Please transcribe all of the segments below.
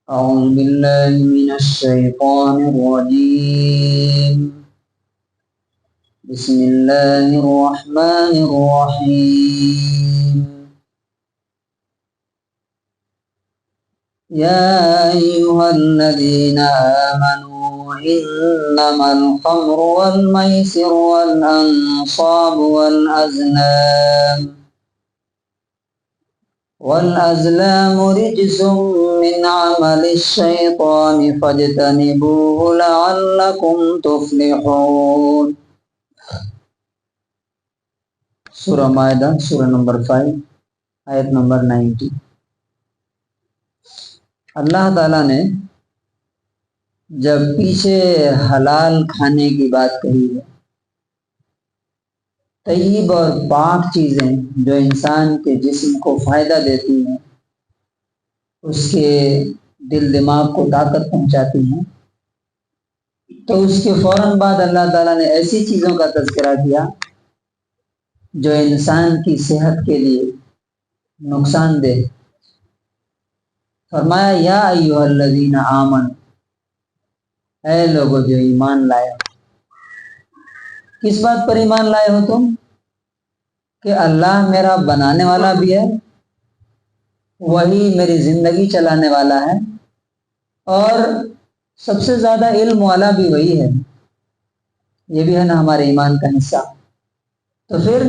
أعوذ بالله من الشيطان الرجيم. بسم الله الرحمن الرحيم. يا أيها الذين آمنوا إنما الخمر والميسر والأنصاب والأزلام رجس من عمل الشيطان فاجتنبوه لعلكم تفلحون. سورہ مائدہ سورہ نمبر 5 آیت نمبر 90. اللہ تعالیٰ نے جب پیچھے حلال کھانے کی بات کہی ہے، طیب اور پاک چیزیں جو انسان کے جسم کو فائدہ دیتی ہیں، اس کے دل دماغ کو طاقت پہنچاتی ہیں، تو اس کے فوراً بعد اللہ تعالیٰ نے ایسی چیزوں کا تذکرہ کیا جو انسان کی صحت کے لیے نقصان دہ. فرمایا یا ایھا الذین آمنوا، اے لوگو جو ایمان لائے. کس بات پر ایمان لائے ہو تم؟ کہ اللہ میرا بنانے والا بھی ہے، وہی میری زندگی چلانے والا ہے، اور سب سے زیادہ علم والا بھی وہی ہے. یہ بھی ہے نا ہمارے ایمان کا حصہ. تو پھر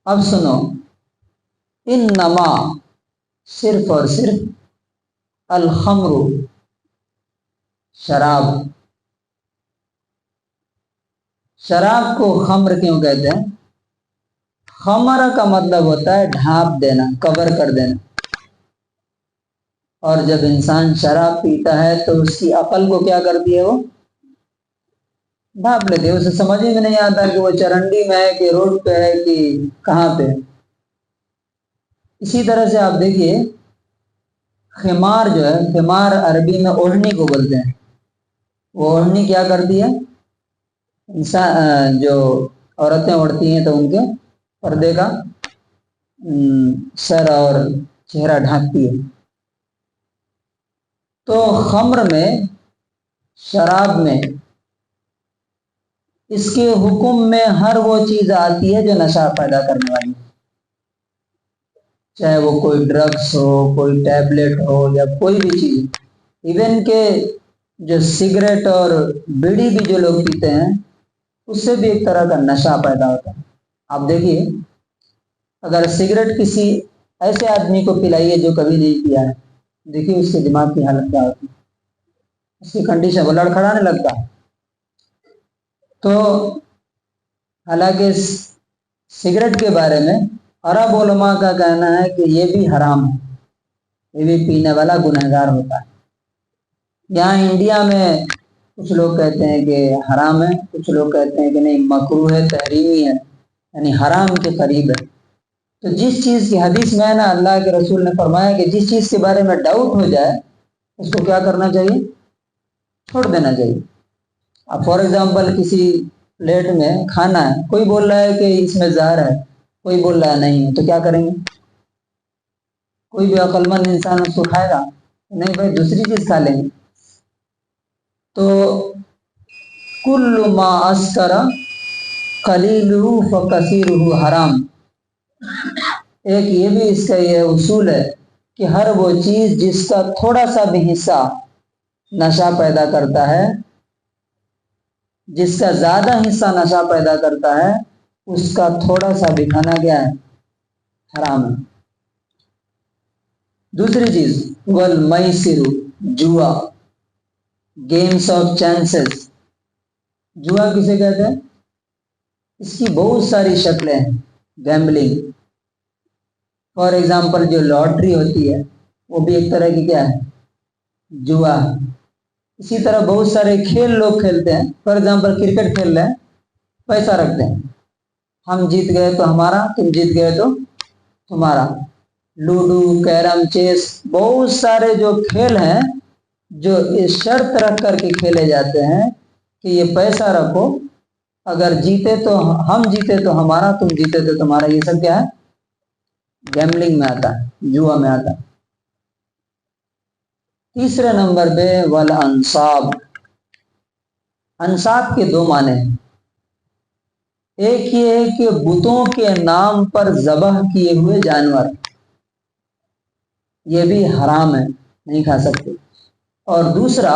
اب سنو، انما صرف اور صرف الخمر شراب کو خمر کیوں کہتے ہیں؟ خمر کا مطلب ہوتا ہے ڈھانپ دینا، کور کر دینا. اور جب انسان شراب پیتا ہے تو اس کی عقل کو کیا کرتی ہے؟ وہ ڈھانپ لیتی ہے. اسے سمجھ میں نہیں آتا کہ وہ چرنڈی میں ہے کہ روڈ پہ ہے کہ کہاں پہ. اسی طرح سے آپ دیکھیے، خمار جو ہے، خمار عربی میں اوڑھنی کو بولتے ہیں. وہ اوڑھنی کیا کرتی ہے؟ انسان جو عورتیں اوڑھتی ہیں تو ان کے پردے کا سر اور چہرہ ڈھانکتی ہے. تو خمر میں، شراب میں، اس کے حکم میں ہر وہ چیز آتی ہے جو نشہ پیدا کرنے والی ہے. چاہے وہ کوئی ڈرگس ہو، کوئی ٹیبلٹ ہو، یا کوئی بھی چیز. ایون کہ جو سگریٹ اور بیڑی بھی جو لوگ پیتے ہیں، اس سے بھی ایک طرح کا نشہ پیدا ہوتا ہے. آپ دیکھیے، اگر سگریٹ کسی ایسے آدمی کو پلائیے جو کبھی نہیں پیا ہے، دیکھیے اس کے دماغ کی حالت کیا ہوتی ہے، اس کی کنڈیشن، وہ لڑکھڑانے لگتا ہے. تو حالانکہ سگریٹ کے بارے میں عرب علماء کا کہنا ہے کہ یہ بھی حرام ہے، یہ بھی پینے والا گنہگار ہوتا ہے. یہاں انڈیا میں کچھ لوگ کہتے ہیں کہ حرام ہے، کچھ لوگ کہتے ہیں کہ نہیں، مکروہ ہے، تحریمی ہے، یعنی حرام کے قریب ہے. تو جس چیز کی حدیث میں ہے نا، اللہ کے رسول نے فرمایا کہ جس چیز کے بارے میں ڈاؤٹ ہو جائے اس کو کیا کرنا چاہیے؟ چھوڑ دینا چاہیے. اب فار ایگزامپل کسی پلیٹ میں کھانا ہے، کوئی بول رہا ہے کہ اس میں زہر ہے، کوئی بول رہا ہے نہیں ہے، تو کیا کریں گے؟ کوئی بھی عقل مند انسان اس کو کھائے گا؟ نہیں بھائی، دوسری چیز کھا لیں گے. تو کل ما اسکر قلیلہ فکثیرہ حرام. ایک یہ بھی اس کا یہ اصول ہے کہ ہر وہ چیز جس کا تھوڑا سا بھی حصہ نشہ پیدا کرتا ہے، جس کا زیادہ حصہ نشہ پیدا کرتا ہے، اس کا تھوڑا سا بھی کھانا کیا ہے؟ حرام ہے. دوسری چیز والمیسر، جوا، گیمس آف چانسز. جوا کسے کہتے ہیں؟ اس کی بہت ساری شکلیں ہیں. گیمبلنگ، فار ایگزامپل جو لاٹری ہوتی ہے وہ بھی ایک طرح کی کیا ہے؟ جوا. اسی طرح بہت سارے کھیل لوگ کھیلتے ہیں. فار ایگزامپل کرکٹ کھیل رہے ہیں، پیسہ رکھتے ہیں، ہم جیت گئے تو ہمارا، تم جیت گئے تو تمہارا. لوڈو، کیرم، چیس، بہت سارے جو کھیل ہیں جو اس شرط رکھ کر کے کھیلے جاتے ہیں کہ یہ پیسہ رکھو، اگر جیتے تو ہم جیتے تو ہمارا، تم جیتے تو تمہارا. یہ سب کیا ہے؟ گیمبلنگ میں آتا ہے، جوا میں آتا ہے. تیسرے نمبر پہ والانصاب، انصاب کے دو معنی ہیں۔ ایک یہ ہے کہ بتوں کے نام پر ذبح کیے ہوئے جانور، یہ بھی حرام ہے، نہیں کھا سکتے۔ اور دوسرا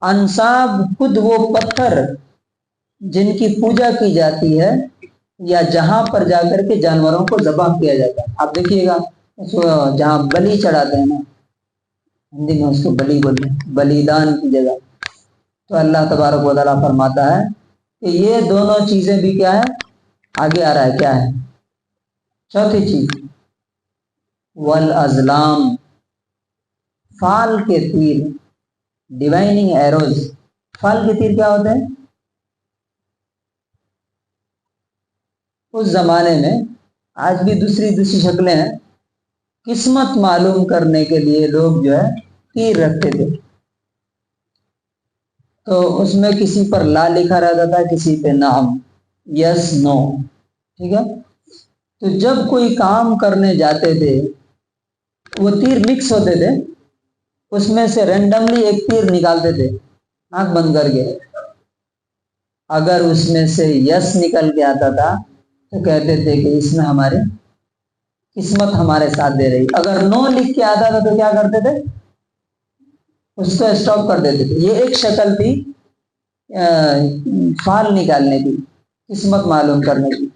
انصاب خود وہ پتھر جن کی پوجا کی جاتی ہے یا جہاں پر جا کر کے جانوروں کو ذبح کیا جاتا ہے۔ آپ دیکھیے گا جہاں بلی چڑھاتے ہیں نا، ہندی میں اس کو بلی بولتے ہیں، بلیدان کی جگہ، تو اللہ تبارک و تعالیٰ فرماتا ہے کہ یہ دونوں چیزیں بھی کیا ہے، آگے آ رہا ہے کیا ہے، چوتھی چیز والازلام، فال کے تیر، ڈیوائننگ ایروز۔ فال کے تیر کیا ہوتے ہیں؟ اس زمانے میں، آج بھی دوسری شکلیں ہیں، قسمت معلوم کرنے کے لیے لوگ جو ہے تیر رکھتے تھے، تو اس میں کسی پر لا لکھا رہتا تھا، کسی پہ نعم، یس نو، ٹھیک ہے۔ تو جب کوئی کام کرنے جاتے تھے وہ تیر مکس ہوتے تھے، اس میں سے رینڈملی ایک تیر نکالتے تھے آنکھ بند کر کے، اگر اس میں سے یس نکل کے آتا تھا تو کہتے تھے کہ اس میں ہماری قسمت ہمارے ساتھ دے رہی، اگر نو لکھ کے آتا تھا تو کیا کرتے تھے، اس کو اسٹاپ کر دیتے تھے۔ یہ ایک شکل تھی فال نکالنے کی، قسمت معلوم کرنے کی۔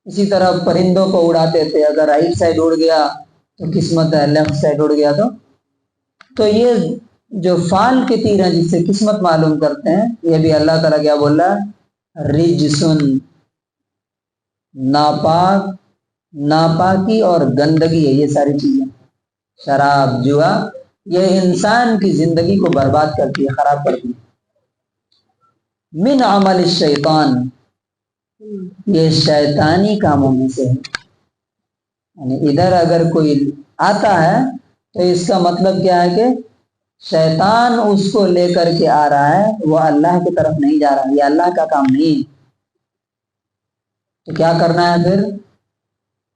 اسی طرح پرندوں کو اڑاتے تھے، اگر رائٹ سائڈ اڑ گیا تو قسمت ہے، لیفٹ سائڈ اڑ گیا تو یہ جو فال کے تیر ہیں جس سے قسمت معلوم کرتے ہیں، یہ بھی اللہ تعالیٰ کیا بول رہا ہے، رجسن، ناپاک، ناپاکی اور گندگی ہے یہ ساری چیزیں۔ شراب، جوا، یہ انسان کی زندگی کو برباد کرتی ہے، خراب کرتی ہے۔ من عمل الشیطان، یہ شیطانی کاموں میں سے ہے، یعنی ادھر اگر کوئی آتا ہے تو اس کا مطلب کیا ہے کہ شیطان اس کو لے کر کے آ رہا ہے، وہ اللہ کی طرف نہیں جا رہا، یہ اللہ کا کام نہیں۔ تو کیا کرنا ہے پھر،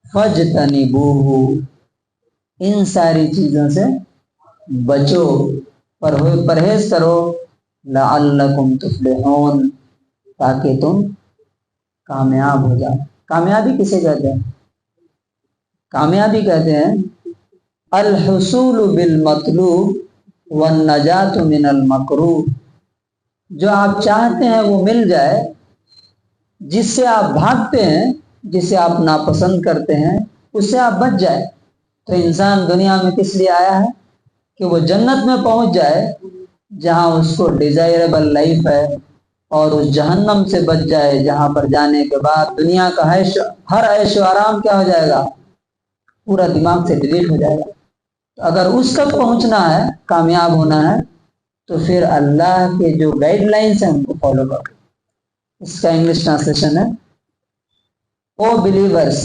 فَاجْتَنِبُوهُ، ان ساری چیزوں سے بچو، پرہیز کرو، لَعَلَّكُمْ تُفْلِحُونَ، تاکہ تم کامیاب ہو جاؤ۔ کامیابی کسے کہتے ہیں؟ کامیابی کہتے ہیں الحصول بالمطلوب والنجات من المکروہ، جو آپ چاہتے ہیں وہ مل جائے، جس سے آپ بھاگتے ہیں، جسے آپ ناپسند کرتے ہیں، اس سے آپ بچ جائے۔ تو انسان دنیا میں کس لیے آیا ہے؟ کہ وہ جنت میں پہنچ جائے جہاں اس کو ڈیزائربل لائف ہے، اور اس جہنم سے بچ جائے جہاں پر جانے کے بعد دنیا کا ہر عیش و آرام کیا ہو جائے گا، پورا دماغ سے ڈیلیٹ ہو جائے گا۔ تو اگر اس تک پہنچنا ہے، کامیاب ہونا ہے، تو پھر اللہ کے جو گائیڈ لائنس ہیں ان کو فالو کرو۔ اس کا انگلش ٹرانسلیشن ہے، او believers,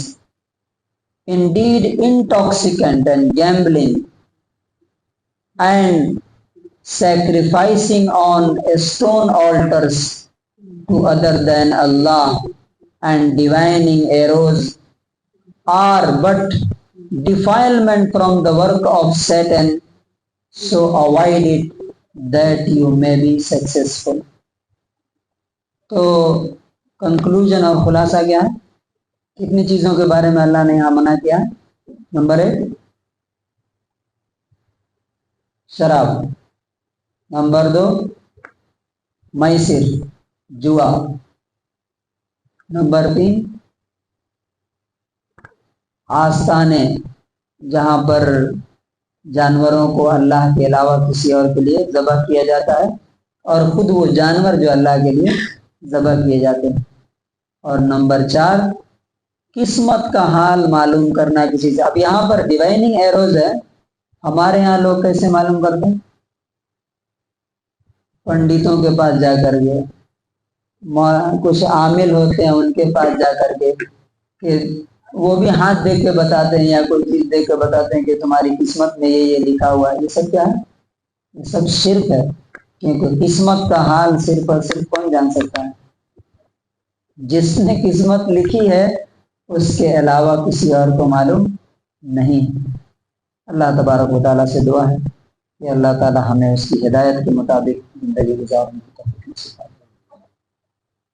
indeed intoxicant and gambling and sacrificing on stone altars to other than Allah and divining arrows are but defilement from the work of Satan, so avoid it that you may be successful۔ تو conclusion اور خلاصہ کیا ہے؟ کتنی چیزوں کے بارے میں اللہ نے یہاں منع کیا؟ نمبر 1 شراب، نمبر 2 میسر، جوا، نمبر 3 آستانے جہاں پر جانوروں کو اللہ کے علاوہ کسی اور کے لیے ذبح کیا جاتا ہے، اور خود وہ جانور جو اللہ کے لیے ذبح کیے جاتے ہیں، اور نمبر 4 قسمت کا حال معلوم کرنا کسی سے۔ اب یہاں پر ڈیوائننگ ایروز ہے، ہمارے ہاں لوگ کیسے معلوم کرتے ہیں؟ پنڈتوں کے پاس جا کر کے، کچھ عامل ہوتے ہیں ان کے پاس جا کر کے، کہ وہ بھی ہاتھ دیکھ کے بتاتے ہیں یا کوئی چیز دیکھ کے بتاتے ہیں کہ تمہاری قسمت میں یہ لکھا ہوا ہے۔ یہ سب کیا ہے؟ یہ سب شرک ہے، کیونکہ قسمت کا حال صرف اور صرف کون جان سکتا ہے؟ جس نے قسمت لکھی ہے اس کے علاوہ کسی اور کو معلوم نہیں۔ اللہ تبارک و تعالیٰ سے دعا ہے کہ اللہ تعالی ہمیں اس کی ہدایت کے مطابق زندگی گزارنے کی توفیق